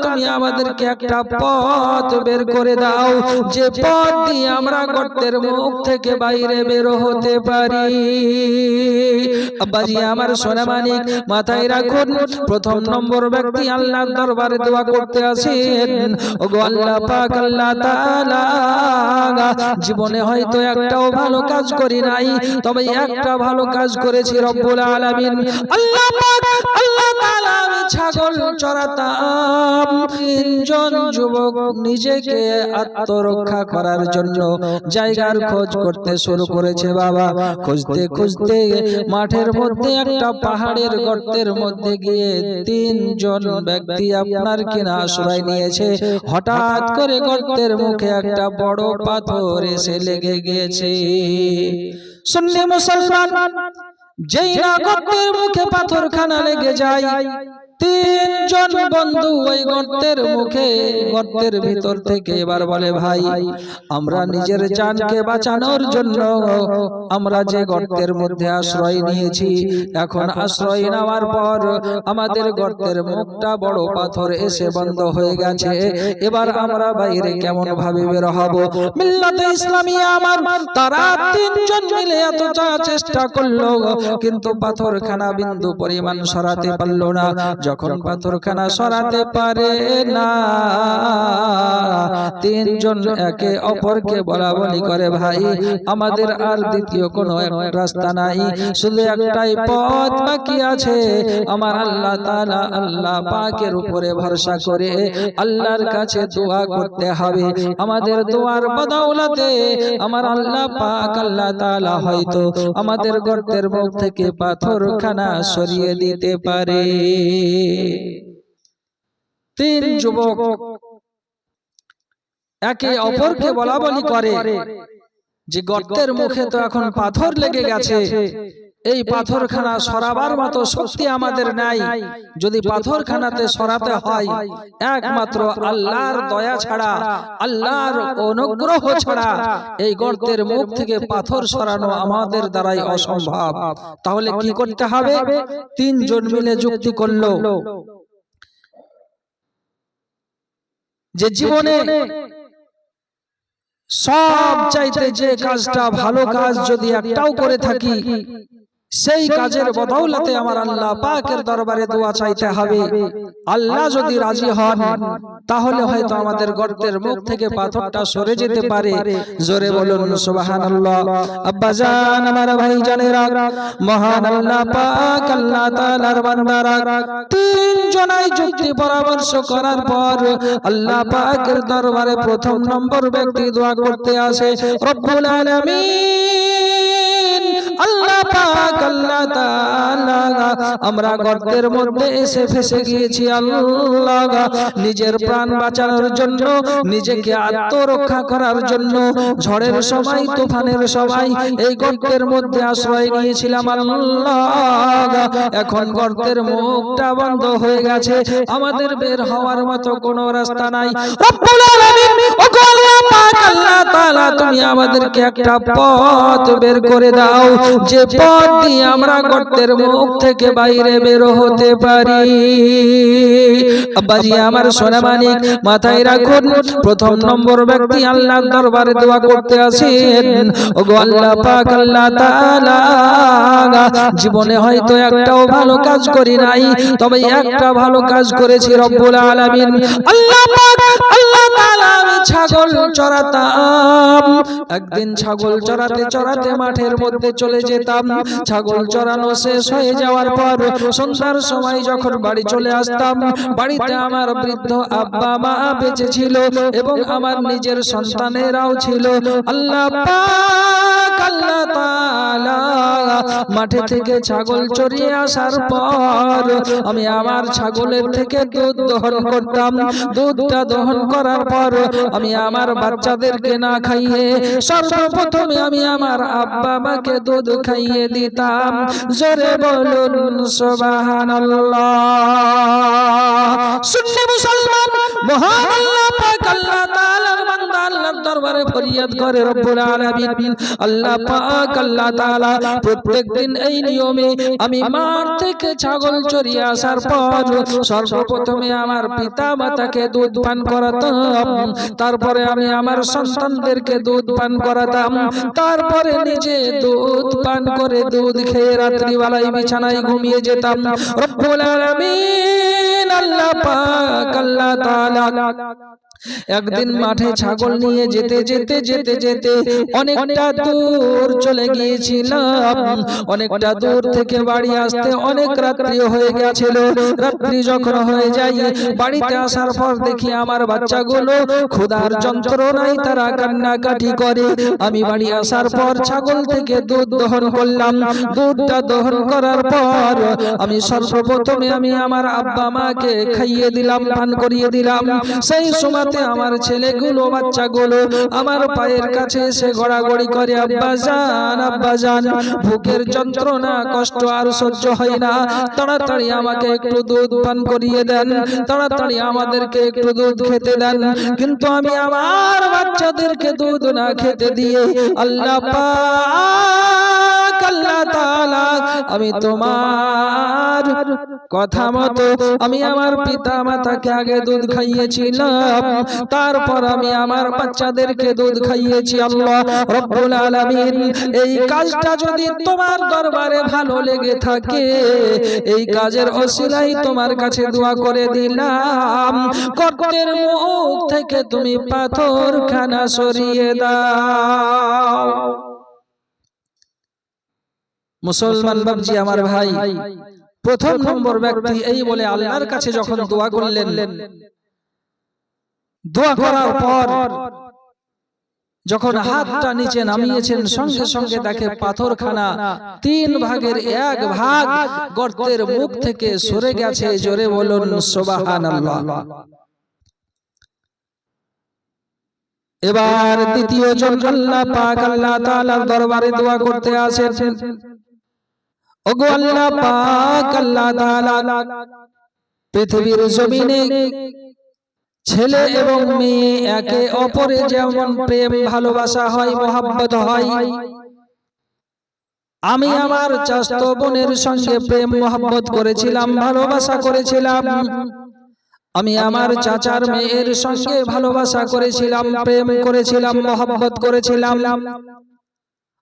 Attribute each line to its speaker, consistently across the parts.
Speaker 1: তুমি আমাদেরকে একটা পথ বের করে দাও, যে পথ দিয়ে আমরা গর্তের মুখ থেকে বাইরে বের হতে পারি। আব্বাজি আমার সোনা মানিক, মাথায় রাখুন, প্রথম নম্বর ব্যক্তি আল্লাহর দরবারে দোয়া করতে আসেন, ওগো আল্লাহ পাক, আল্লাহ তাআলা, জীবনে হয়তো একটাও ভালো কাজ করি নাই, তবে একটা ভালো কাজ করেছি রব্বুল আলামিন। আল্লাহ পাক, আল্লাহ তাআলা, আমি ছাগল চড়াতাম। তিনজন যুবক নিজেকে আত্মরক্ষা করার জন্য জায়গার খোঁজ করতে শুরু করেছে। বাবা, খুঁজতে খুঁজতে মাঠের মধ্যে একটা পাহাড়ের গর্তের মধ্যে গিয়ে তিনজন ব্যক্তি আপনার কিনা আশ্রয় নিয়েছে। হঠাৎ করে গর্তের মুখে একটা বড় পাথর এসে লেগে গিয়েছে। সুন্নি মুসলমান, যেই না গর্তের মুখে পাথরখানা লেগে যায়, তিনজন বন্ধু ওই গর্তের মুখে, গর্তের ভিতর থেকে এবার বলে, ভাই, আমরা নিজের জানকে বাঁচানোর জন্য আমরা যে গর্তের মধ্যে আশ্রয় নিয়েছি, এখন আশ্রয় নেওয়ার পর আমাদের গর্তের মুখটা বড় পাথর এসে বন্ধ হয়ে গেছে, এবার আমরা বাইরে কেমন ভাবে বের হব? মিল্লাতে ইসলামিয়া আমার, তারা তিনজন মিলে এত চেষ্টা করলো, কিন্তু পাথরখানা বিন্দু পরিমাণ সরাতে পারলো না। যখন পাথরখানা সরাতে পারে না, তিনজন একে অপরকে বলা বলি করে, ভাই, আমাদের আর দ্বিতীয় কোনো রাস্তা নাই, শুধু একটাই পথ বাকি আছে। আমার আল্লাহ তাআলা, আল্লাহ পাকের উপরে ভরসা করে আল্লাহর কাছে দোয়া করতে হবে। আমাদের দোয়ার বদৌলতে আমার আল্লাহ পাক, আল্লাহ তাআলা হয়তো আমাদের গর্তের মুখ থেকে পাথরখানা সরিয়ে দিতে পারে। তিন যুবক একে অপরকে বলা বলি করে যে গর্তের মুখে তো এখন পাথর লেগে গেছে, এই পাথরখানা সরাবার মতো শক্তি আমাদের নাই। যদি পাথরখানাতে সরাতে হয়, একমাত্র আল্লাহর দয়া ছাড়া, আল্লাহর অনুগ্রহ ছাড়া এই গর্তের মুখ থেকে পাথর সরানো আমাদের দ্বারাই অসম্ভব। তাহলে কি করতে হবে? তিনজন মিলে যুক্তি করলো যে জীবনে সব চাইতে যে কাজটা ভালো কাজ যদি একটাও করে থাকি, সেই কাজের বদৌলতে আমার আল্লাহ পাকের দরবারে দোয়া চাইতে হবে। আল্লাহ যদি রাজি হন, তাহলে হয়তো আমাদের গর্তের মুখ থেকে পাথরটা সরে যেতে পারে। জোরে বলুন সুবহানাল্লাহ। আব্বাজান, আমার ভাইজানেরা, মহান আল্লাহ পাক, আল্লাহ তাআলার বান্দারা, তিনজনাই যুক্তি পরামর্শ করার পর আল্লাহ পাকের দরবারে প্রথম নম্বর ব্যক্তি দোয়া করতে আসে রব্বুল আলামিন, আল্লাহ পাক, আল্লাহ তাআলা, আমরা গর্তের মধ্যে এসে ফেসে গিয়েছি। আল্লাহ, নিজের প্রাণ বাঁচানোর জন্য, নিজেকে আত্মরক্ষা করার জন্য ঝড়ের সময়, তুফানের সময় এই গর্তের মধ্যে আশ্রয় নিয়েছিলাম। আল্লাহ, এখন গর্তের মুখটা বন্ধ হয়ে গেছে, আমাদের বের হওয়ার মতো কোনো রাস্তা নাই। রব্বুল আলামিন, ওগো আল্লাহ পাক, আল্লাহ তাআলা, তুমি আমাদেরকে একটা পথ বের করে দাও, যে পথ দিয়ে আমরা গর্তের মুখ থেকে বাইরে বের হতে পারি। আব্বাজি আমার সোনা মানিক, মাথায় রাখুন, প্রথম নম্বর ব্যক্তি আল্লাহর দরবারে দোয়া করতে আসেন, ওগো আল্লাহ পাক, আল্লাহ তাআলা, জীবনে হয়তো একটাও ভালো কাজ করি নাই, তবে একটা ভালো কাজ করেছি রব্বুল আলামিন। আল্লাহ পাক, আল্লাহ তাআলা, আমি ছাগল চড়াতাম। একদিন ছাগল চড়াতে চড়াতে মাঠের মধ্যে চলে যেতাম। ছাগল চড়ানো শেষ হয়ে যাওয়ার পর সন্ধ্যার সময় যখন বাড়ি চলে আসতাম, বাড়িতে আমার বৃদ্ধ আব্বা মা বেঁচে ছিল এবং আমার নিজের সন্তানেরাও ছিল। আল্লাহ পাক, আল্লাহ তাআলা, মাঠে থেকে ছাগল চড়িয়ে আসার পর আমি আমার ছাগলের থেকে দুধ দহন করতাম। দুধটা দহন করার পর আমি আমার বাচ্চাদেরকে না খাইয়ে সর্বপ্রথমে আমি আমার আব্বা মাকে দুধ খাইয়ে দিতাম। জোরে বলুন সুবহানাল্লাহ। সুন্নি মুসলমান, মহান আল্লাহ পাক, আল্লাহ তাআলার বান্দা, আল্লাহর দরবারে দরবারে ফরিয়াদ করে রব্বুল আলামিন। আল্লাহ পাক আল্লাহ তাআলা প্রত্যেকদিন এই নিয়মে আমি মাঠ থেকে ছাগল চড়িয়ে আসার পর সর্বপ্রথমে আমার পিতা মাতাকে দুধ পান করাতাম, তারপরে আমি আমার সন্তানদেরকে দুধ পান করাতাম, তারপরে নিজে দুধ পান করে দুধ খেয়ে রাত্রিবেলায় বিছানায় ঘুমিয়ে যেতাম। রব্বুল আলামিন আল্লাহ পাক আল্লাহ তাআলা একদিন মাঠে ছাগল নিয়ে যেতে যেতে যেতে যেতে অনেকটা দূর চলে গিয়েছিলাম। অনেকটা দূর থেকে বাড়ি আসতে অনেক রাত্রি হয়ে গেছিল। রাত্রি যখন হয়ে যায়, বাড়িতে আসার পর দেখি আমার বাচ্চাগুলো ক্ষুধার যন্ত্রণায় তারা কান্নাকাটি করে। আমি বাড়ি আসার পর ছাগল থেকে দুধ দহন করলাম। দুধটা দহন করার পর আমি সর্বপ্রথমে আমি আমার আব্বা মাকে খাইয়ে দিলাম, পান করিয়ে দিলাম। সেই সময় আমার ছেলেগুলো বাচ্চাগুলো আমার পায়ের কাছে এসে গড়াগড়ি করে, আব্বা জান ভুকের যন্ত্রণা কষ্ট আর সহ্য হয় না, তাড়াতাড়ি আমাকে একটু দুধ পান করিয়ে দেন, তাড়াতাড়ি আমাদেরকে একটু দুধ খেতে দেন। কিন্তু আমি আমার বাচ্চাদেরকে দুধ না খেতে দিয়ে আল্লাহ পাক আল্লাহ তাআলা আমি তোমার কথা মতো আমি আমার পিতা মাতাকে আগে দুধ খাইয়েছিলাম, তারপর আমি আমার বাচ্চাদেরকে দুধ খাইয়েছি। আল্লাহ রব্বুল আলামিন এই কাজটা যদি তোমার দরবারে ভালো লেগে থাকে, এই কাজের ওসিলায় তোমার কাছে দোয়া করে দিলাম, গর্তের মুখ থেকে তুমি পাথরখানা সরিয়ে দাও। মুসলমান বাবজি আমার ভাই, প্রথম নম্বর ব্যক্তি এই বলে আল্লাহর কাছে যখন দোয়া করলেন, দোয়া করার পর যখন হাতটা নিচে নামিয়েছেন সঙ্গে সঙ্গে দেখে পাথরখানা 3 ভাগের 1 ভাগ গর্তের মুখ থেকে সরে গেছে। জোরে বলুন সুবহানাল্লাহ। এবার দ্বিতীয় জন আল্লাহ পাক আল্লাহ তাআলার দরবারে দোয়া করতে আসেন। ওগো আল্লাহ পাক আল্লাহ তাআলা, পৃথিবীর জমিনে ছেলে এবং মেয়ে একে অপরে যেমন প্রেম ভালোবাসা হয়, মহব্বত হয়, আমি আমার চাচাতো বোনের সঙ্গে প্রেম মহব্বত করেছিলাম, ভালোবাসা করেছিলাম। আমি আমার চাচার মেয়ের সঙ্গে ভালোবাসা করেছিলাম, প্রেম করেছিলাম, মহব্বত করেছিলাম।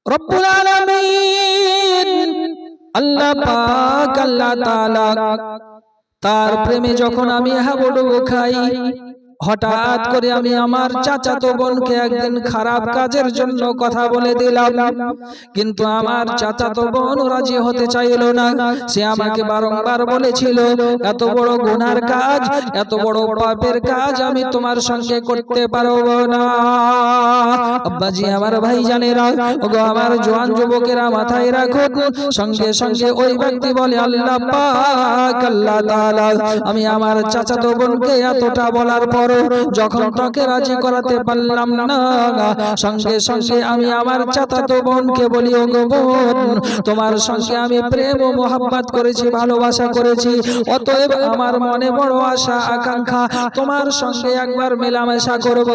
Speaker 1: রব্বুল আলামিন আল্লাহ পাক আল্লাহ তাআলা তার প্রেমে যখন আমি হাবুডুবু খাই, হঠাৎ করে আমি আমার চাচাতো বোনকে একদিন খারাপ কাজের জন্য কথা বলে দিলাম, কিন্তু আমার চাচাতো বোন রাজি হতে চাইল না। সে আমাকে বারংবার বলেছিল, এত বড় গুনার কাজ, এত বড় পাপের কাজ আমি তোমার সঙ্গে করতে পারবো না। আব্বাজি আমার ভাই জানেরা, ওগো আমার জওয়ান যুবকেরা মাথায় রাখো। সঙ্গে সঙ্গে ওই ব্যক্তি বলে, আল্লাহ পাক আল্লাহ তাআলা আমি আমার চাচাতো বোনকে এতটা বলার পর যখন তাকে রাজি করাতে পারলাম না, সঙ্গে সঙ্গে আমি আমার চাচাতো বোনকে বলি, ওগো বোন তোমার সঙ্গে আমি প্রেম ও মহব্বত করেছি, ভালোবাসা করেছি, অতএব আমার মনে বড় আশা আকাঙ্ক্ষা তোমার সঙ্গে একবার মেলামেশা করব,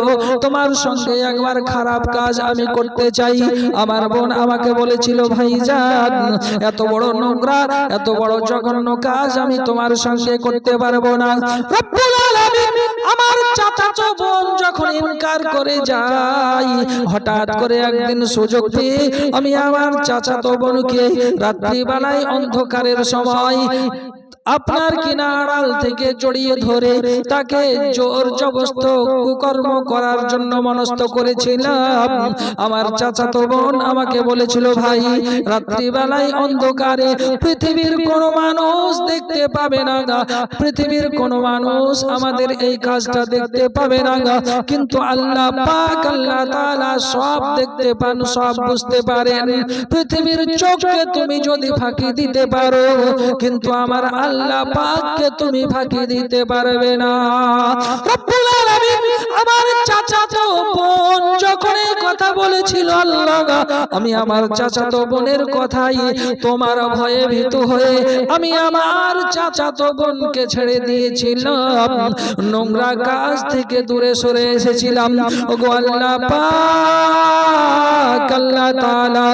Speaker 1: তোমার সঙ্গে একবার খারাপ কাজ আমি করতে চাই। আমার বোন আমাকে বলেছিল, ভাইজান এত বড় নোংরা, এত বড় জঘন্য কাজ আমি তোমার সঙ্গে করতে পারবো না। রব্বুল আলামিন আমার চাচাতো বোন যখন ইনকার করে যায়, হঠাৎ করে একদিন সুযোগ পেয়ে আমি আমার চাচাতো বোনকে রাত্রিবেলায় অন্ধকারের সময় আপনার কিনারাল থেকে জড়িয়ে ধরে তাকে জোর জবরদস্ত কুকর্ম করার জন্য মনস্থ করেছিলাম। আমার চাচাতো বোন আমাকে বলেছিল, ভাই রাত্রিবেলায় অন্ধকারে পৃথিবীর কোনো মানুষ দেখতে পাবে না, পৃথিবীর কোনো মানুষ আমাদের এই কাজটা দেখতে পাবে না, কিন্তু আল্লাহ পাক আল্লাহ তাআলা সব দেখতে পান, সব বুঝতে পারেন। পৃথিবীর চোখকে তুমি যদি ফাঁকি দিতে পারো, কিন্তু আমার আল্লাহ আল্লাহ পাককে তুমি ফাঁকি দিতে পারবে না। রব্বুল আলামিন আমার চাচাতো বোন যখন এই কথা বলেছিল, আল্লাহ আমি আমার চাচাতো বোনের কথাই তোমার ভয়ে ভীত হয়ে আমি আমার চাচাতো বোনকে ছেড়ে দিয়েছিলাম, নোংরা কাজ থেকে দূরে সরে এসেছিলাম। ওগো আল্লাহ পাক, আল্লাহ তাআলা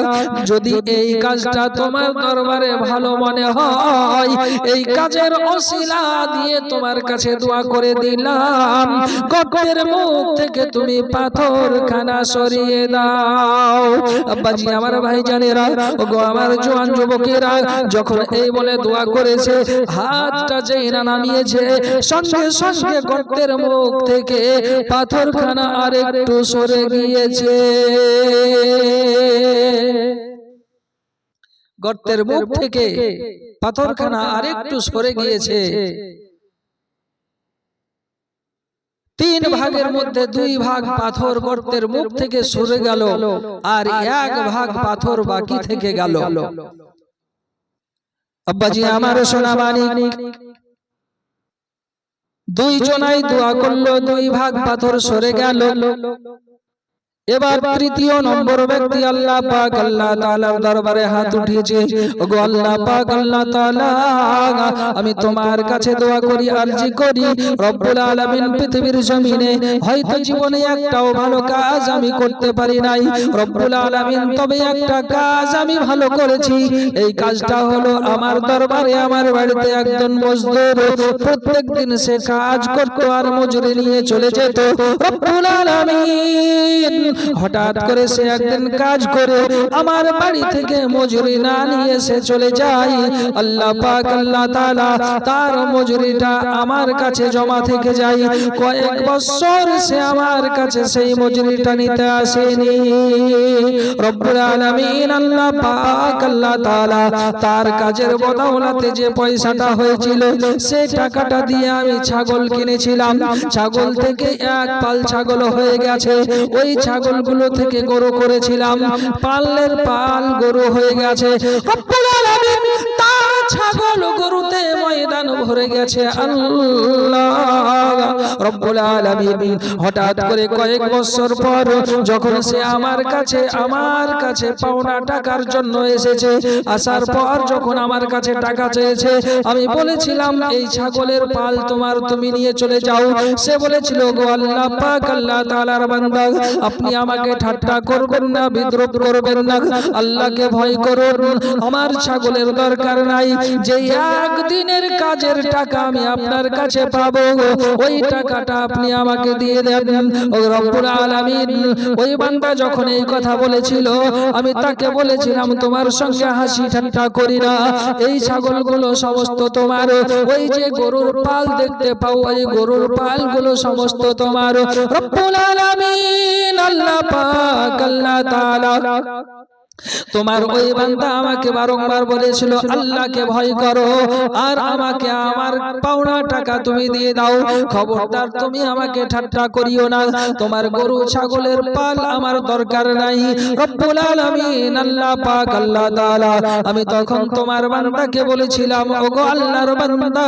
Speaker 1: যদি এই কাজটা তোমার দরবারে ভালো মনে হয়, এই কাজের ওসিলা দিয়ে তোমার কাছে দোয়া করে দিলাম, গর্তের মুখ থেকে তুমি পাথরখানা সরিয়ে দাও। আব্বাজি আমার ভাইজানেরা, ওগো আমার জওয়ান যুবকেরা, যখন এই বলে দোয়া করেছে, হাতটা যেই না নামিয়েছে, সঙ্গে সঙ্গে গর্তের মুখ থেকে পাথরখানা আরেকটু সরে গিয়েছে। গর্তের মুখ থেকে পাথরখানা আরেকটু সরে গিয়েছে। 3 ভাগের মধ্যে 2 ভাগ পাথর গর্তের মুখ থেকে সরে গেল, আর 1 ভাগ পাথর বাকি থেকে গেল। আব্বাজি আমার সোনা মানিক, 2 জনাই দোয়া করলো, 2 ভাগ পাথর সরে গেল। এবার তৃতীয় নম্বর ব্যক্তি আল্লাহ পাক আল্লাহ তাআলার দরবারে হাত উঠিয়েছে। ওগো আল্লাহ পাক আল্লাহ তাআলা, আমি তোমার কাছে দোয়া করি, আরজি করি, রব্বুল আলামিন পৃথিবীর জমিনে হয়তো জীবনে একটাও ভালো কাজ আমি করতে পারি নাই রব্বুল আলামিন, তবে একটা কাজ আমি ভালো করেছি। এই কাজটা হলো আমার দরবারে আমার বাড়িতে একজন মজদুর প্রত্যেকদিন সে কাজ করত আর মজুরি নিয়ে চলে যেত। রব্বুল আলামিন হঠাৎ করে সে একদিন কাজ করে আমার বাড়ি থেকে মজুরি না নিয়ে সে চলে যায়। আল্লাহ পাক আল্লাহ তাআলা তার মজুরিটা আমার কাছে জমা থেকে যায়। কয়েক বছর সে আমার কাছে সেই মজুরিটা নিতে আসেনি। রব্বুল আলামিন আল্লাহ পাক আল্লাহ তাআলা তার কাজের বদৌলতে যে পয়সাটা হয়েছিল, সেই টাকাটা দিয়ে আমি ছাগল কিনেছিলাম। ছাগল থেকে 1 পাল ছাগল হয়ে গেছে। ওই ছাগলগুলো থেকে গরু করেছিলাম, পালের পাল গরু হয়ে গেছে। রব্বুল আলামিন তার ছাগল গরুতে ময়দান ভরে গেছে। আল্লাহ রব্বুল আলামিন হঠাৎ করে কয়েক বছর পর যখন সে আমার কাছে পাওনা টাকার জন্য এসেছে, আসার পর যখন আমার কাছে টাকা চেয়েছে, আমি বলেছিলাম এই ছাগলের পাল তোমার, তুমি নিয়ে চলে যাও। সে বলেছিল, গো আল্লাহ পাক আল্লাহ তাআলার বান্দা, আপনি আমাকে ঠাট্টা করবেন না, বিদ্রুপ করবেন না, আল্লাহকে ভয় করুন। আমার ছাগলের দরকার নাই, যে একদিনের কাজের টাকা আমি আপনার কাছে পাবো, ওই টাকাটা আপনি আমাকে দিয়ে দেন। ও রব্বুল আলামিন, ওই বান্দা যখন এই কথা বলেছিল, আমি তাকে বলেছিলাম তোমার সঙ্গে হাসি ঠাট্টা করি না, এই ছাগলগুলো সমস্ত তোমার। ওই যে গরুর পাল দেখতে পাও, ওই গরুর পালগুলো সমস্ত তোমার। রব্বুল আলামিন আল্লাহ পাক আল্লাহ তাআলা তোমার ওই বান্দা আমাকে বারংবার বলেছিল আল্লাহকে ভয় করো আর আমাকে আমার পাওনা টাকা তুমি দিয়ে দাও। খবরদার তুমি আমাকে ঠাট্টা করিও না, তোমার গরু ছাগলের পাল আমার দরকার নাই। রব্বুল আলামিন আল্লাহ পাক আল্লাহ তাআলা, আমি তখন তোমার বান্দাকে বলেছিলাম, ওগো আল্লাহর বান্দা,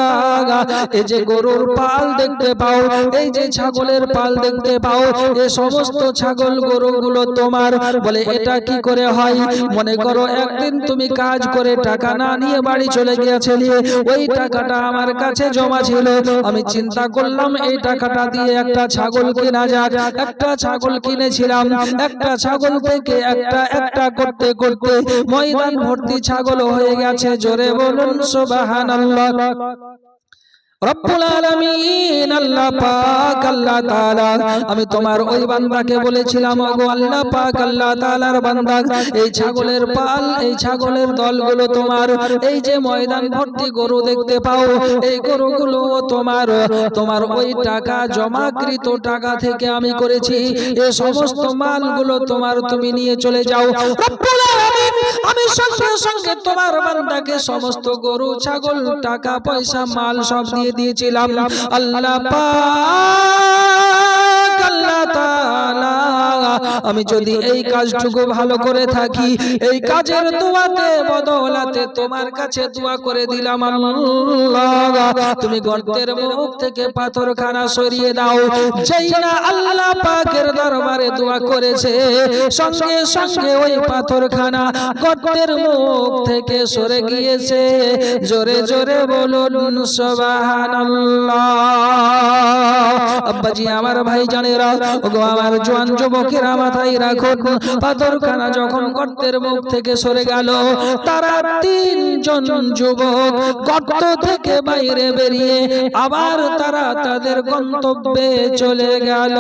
Speaker 1: এই যে গরুর পাল দেখতে পাও, এই যে ছাগলের পাল দেখতে পাও, এই সমস্ত ছাগল গরুগুলো তোমার। বলে এটা কি করে হয়? মনে করো একদিন তুমি কাজ করে টাকা না নিয়ে বাড়ি চলে গিয়েছিলে, ওই টাকাটা আমার কাছে জমা ছিল। আমি চিন্তা করলাম এই টাকাটা দিয়ে একটা ছাগল কেনা যাক। একটা ছাগল কিনেছিলাম, একটা ছাগল থেকে একটা করতে করতে ময়দান ভর্তি ছাগল হয়ে গেছে। জোরে বলুন সুবহানাল্লাহ। রব্বুল আলামিন আল্লাহ পাক আল্লাহ তাআলা, আমি তোমার ওই বান্দাকে বলেছিলাম, ওগো আল্লাহ পাক আল্লাহ তাআলার বান্দা, এই ছাগলের পাল, এই ছাগলের দলগুলো তোমার। এই যে ময়দান ভর্তি গরু দেখতে পাও, এই গরুগুলো তোমার। তোমার ওই টাকা জমাকৃত টাকা থেকে আমি করেছি, এই সমস্ত মালগুলো তোমার, তুমি নিয়ে চলে যাও। রব্বুল আলামিন আমি সঙ্গে সঙ্গে তোমার বান্দাকে সমস্ত গরু ছাগল টাকা পয়সা মাল সব দিয়েছিলাম। আল্লাহ পাক আল্লাহ তাআলা আমি যদি এই কাজটুকু ভালো করে থাকি, এই কাজের দোয়াতে বদলাতে তোমার কাছে দোয়া করে দিলাম আল্লাহ, তুমি গর্তের মুখ থেকে পাথরখানা সরিয়ে দাও। যেই না আল্লাহ পাকের দরবারে দোয়া করেছে, সঙ্গে সঙ্গে ওই পাথরখানা গর্তের মুখ থেকে সরে গিয়েছে। জোরে জোরে বলুন সুবহানাল্লাহ। আব্বাজি আমার ভাই জানেরা, ওগো আমার জওয়ান যুবকেরা, মাথায় রাখুন, পাথরখানা যখন গর্তের মুখ থেকে সরে গেল, তারা তিনজন যুবক গর্ত থেকে বাইরে বেরিয়ে আবার তারা তাদের গন্তব্যে চলে গেল।